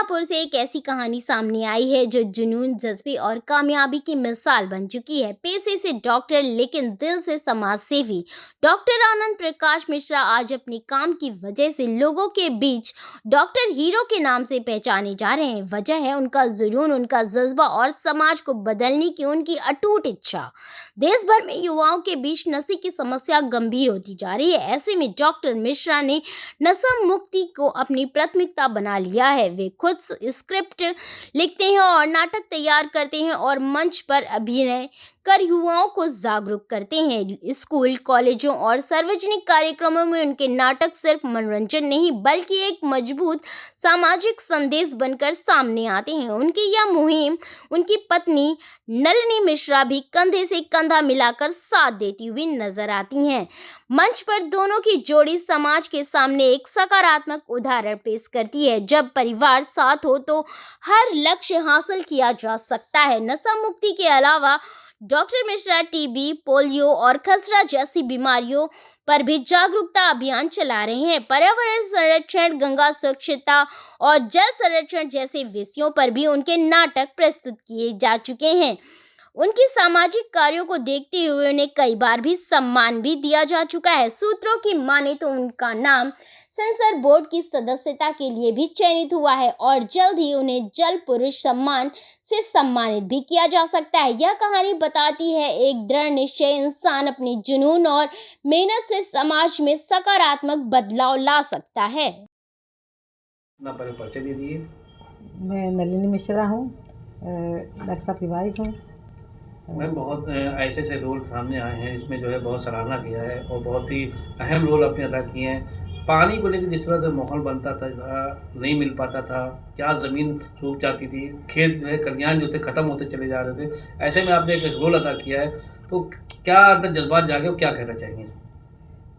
मिर्ज़ापुर से एक ऐसी कहानी सामने आई है जो जुनून, जज़्बे और कामयाबी की मिसाल बन चुकी है। पेशे से डॉक्टर लेकिन दिल से समाज सेवी डॉक्टर आनंद प्रकाश मिश्रा आज अपने काम की वजह से लोगों के बीच डॉक्टर हीरो के नाम से पहचाने जा रहे हैं। वजह है उनका जुनून, उनका जज्बा और समाज को बदलने की उनकी अटूट इच्छा। देश भर में युवाओं के बीच नशे की समस्या गंभीर होती जा रही है। ऐसे में डॉक्टर मिश्रा ने नशा मुक्ति को अपनी प्राथमिकता बना लिया है। वे खुद स्क्रिप्ट लिखते हैं और नाटक तैयार करते हैं और मंच पर अभिनय कर युवाओं को जागरूक करते हैं। स्कूल, कॉलेजों और सार्वजनिक कार्यक्रमों में उनके नाटक सिर्फ मनोरंजन नहीं बल्कि एक मजबूत सामाजिक संदेश बनकर सामने आते हैं। उनकी यह मुहिम उनकी पत्नी नलिनी मिश्रा भी कंधे से कंधा मिलाकर साथ देती हुई नजर आती हैं। मंच पर दोनों की जोड़ी समाज के सामने एक सकारात्मक उदाहरण पेश करती है। जब परिवार साथ हो तो हर लक्ष्य हासिल किया जा सकता है। नशा मुक्ति के अलावा डॉक्टर मिश्रा टीबी, पोलियो और खसरा जैसी बीमारियों पर भी जागरूकता अभियान चला रहे हैं। पर्यावरण संरक्षण, गंगा स्वच्छता और जल संरक्षण जैसे विषयों पर भी उनके नाटक प्रस्तुत किए जा चुके हैं। उनकी सामाजिक कार्यों को देखते हुए उन्हें कई बार भी सम्मान भी दिया जा चुका है। सूत्रों की माने तो उनका नाम सेंसर बोर्ड की सदस्यता के लिए भी चयनित हुआ है और जल्द ही उन्हें जल पुरुष सम्मान से सम्मानित भी किया जा सकता है। यह कहानी बताती है एक दृढ़ निश्चय इंसान अपने जुनून और मेहनत से समाज में सकारात्मक बदलाव ला सकता है। अपना परिचय दे दिए। मैं नलिनी मिश्रा हूँ, नक्शा की वाइफ हूँ। मैम, बहुत ऐसे ऐसे रोल सामने आए हैं, इसमें जो है बहुत सराहना किया है और बहुत ही अहम रोल आपने अदा किए हैं। पानी को लेकर जिस तरह से माहौल बनता था, नहीं मिल पाता था, क्या ज़मीन सूख जाती थी, खेत जो है खलिहान जो थे ख़त्म होते चले जा रहे थे, ऐसे में आपने एक रोल अदा किया है, तो क्या अंदर जज्बात जागे और क्या कहना चाहेंगे?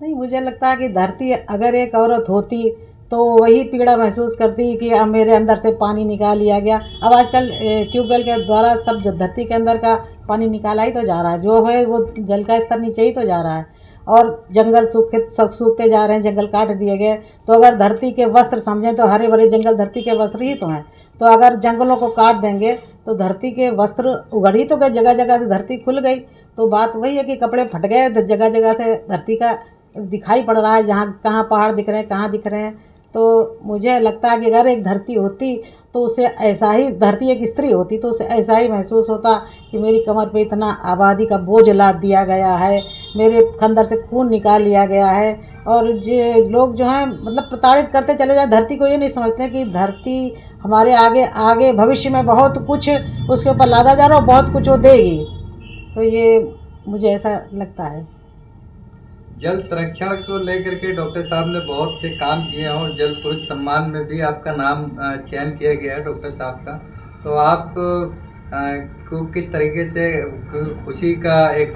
नहीं, मुझे लगता है कि धरती अगर एक औरत होती तो वही पीड़ा महसूस करती कि अब मेरे अंदर से पानी निकाल लिया गया। अब आजकल ट्यूबवेल के द्वारा सब धरती के अंदर का पानी निकाला ही तो जा रहा है, जो है वो जल का स्तर नीचे ही तो जा रहा है और जंगल सूखते जा रहे हैं, जंगल काट दिए गए। तो अगर धरती के वस्त्र समझें तो हरे भरे जंगल धरती के वस्त्र ही तो हैं। तो अगर जंगलों को काट देंगे तो धरती के वस्त्र उगड़ ही तो गए, जगह जगह से धरती खुल गई। तो बात वही है कि कपड़े फट गए, जगह जगह से धरती का दिखाई पड़ रहा है, जहाँ कहाँ पहाड़ दिख रहे हैं, कहाँ दिख रहे हैं। तो मुझे लगता है कि अगर एक धरती होती तो उसे ऐसा ही, धरती एक स्त्री होती तो उसे ऐसा ही महसूस होता कि मेरी कमर पे इतना आबादी का बोझ लाद दिया गया है, मेरे खंदर से खून निकाल लिया गया है। और ये लोग जो हैं मतलब प्रताड़ित करते चले जाए धरती को, ये नहीं समझते कि धरती हमारे आगे आगे भविष्य में बहुत कुछ उसके ऊपर लादा जा रहा है, बहुत कुछ वो देगी। तो ये मुझे ऐसा लगता है। जल संरक्षण को लेकर के डॉक्टर साहब ने बहुत से काम किए हैं और जल पुरुष सम्मान में भी आपका नाम चयन किया गया है डॉक्टर साहब का। तो आप को किस तरीके से, खुशी का एक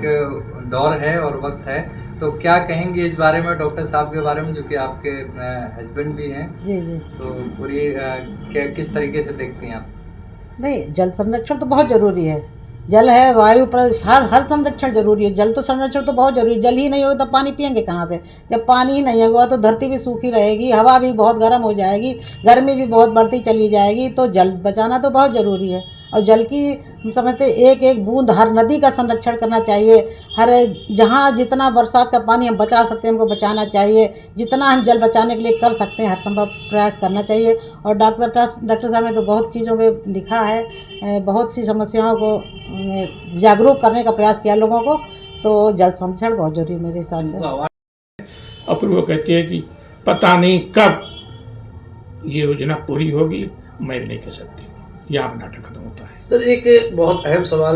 दौर है और वक्त है, तो क्या कहेंगे इस बारे में डॉक्टर साहब के बारे में, जो कि आपके हस्बैंड भी हैं? जी जी। तो पूरी किस तरीके से देखती हैं आप? नहीं, जल संरक्षण तो बहुत ज़रूरी है। जल है, वायु पर हर संरक्षण जरूरी है। जल तो संरक्षण तो बहुत जरूरी है। जल ही नहीं होगा तो पानी पियेंगे कहाँ से? जब पानी ही नहीं होगा तो धरती भी सूखी रहेगी, हवा भी बहुत गर्म हो जाएगी, गर्मी भी बहुत बढ़ती चली जाएगी। तो जल बचाना तो बहुत ज़रूरी है। और जल की हम समझते एक एक बूंद, हर नदी का संरक्षण करना चाहिए। हर जहाँ जितना बरसात का पानी हम बचा सकते हैं हमको बचाना चाहिए। जितना हम जल बचाने के लिए कर सकते हैं हर संभव प्रयास करना चाहिए। और डॉक्टर साहब ने तो बहुत चीज़ों में लिखा है, बहुत सी समस्याओं को जागरूक करने का प्रयास किया लोगों को। तो जल संरक्षण बहुत जरूरी है मेरे हिसाब से। और फिर वो कहती है कि पता नहीं कब ये योजना पूरी होगी, मैं नहीं कह सकती। यहाँ नाटक खत्म होता है। सर, एक बहुत अहम सवाल,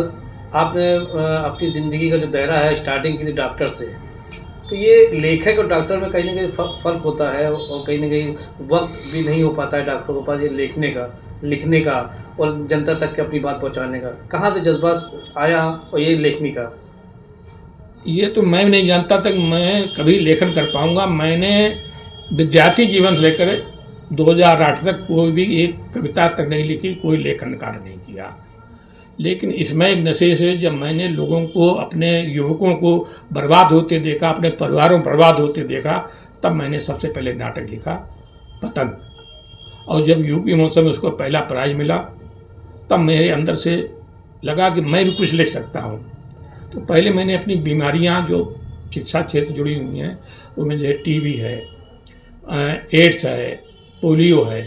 आपने अपनी ज़िंदगी का जो दायरा है स्टार्टिंग की डॉक्टर से, तो ये लेखक और डॉक्टर में कहीं ना कहीं फ़र्क होता है और कहीं ना कहीं वक्त भी नहीं हो पाता है डॉक्टर के पास ये लिखने का और जनता तक के अपनी बात पहुंचाने का। कहाँ से जज्बा आया और ये लेखनी का? ये तो मैं नहीं जानता तक मैं कभी लेखन कर पाऊँगा। मैंने विद्यार्थी जीवन से लेकर 2008 तक कोई भी एक कविता तक नहीं लिखी, कोई लेखन कार्य नहीं किया। लेकिन इसमें एक नशे से जब मैंने लोगों को, अपने युवकों को बर्बाद होते देखा, अपने परिवारों बर्बाद होते देखा, तब मैंने सबसे पहले नाटक लिखा पतंग। और जब यूपी महोत्सव में उसको पहला प्राइज मिला तब मेरे अंदर से लगा कि मैं भी कुछ लिख सकता हूँ। तो पहले मैंने अपनी बीमारियाँ जो शिक्षा क्षेत्र जुड़ी हुई हैं उनमें जो है टीबी है, एड्स है, पोलियो है,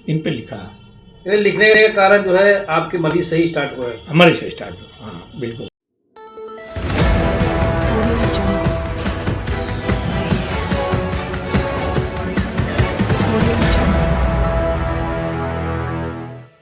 इन पे लिखा। ये लिखने का कारण जो है आपके मरीज सही स्टार्ट हुए। हमारे से स्टार्ट हुआ। हाँ बिल्कुल।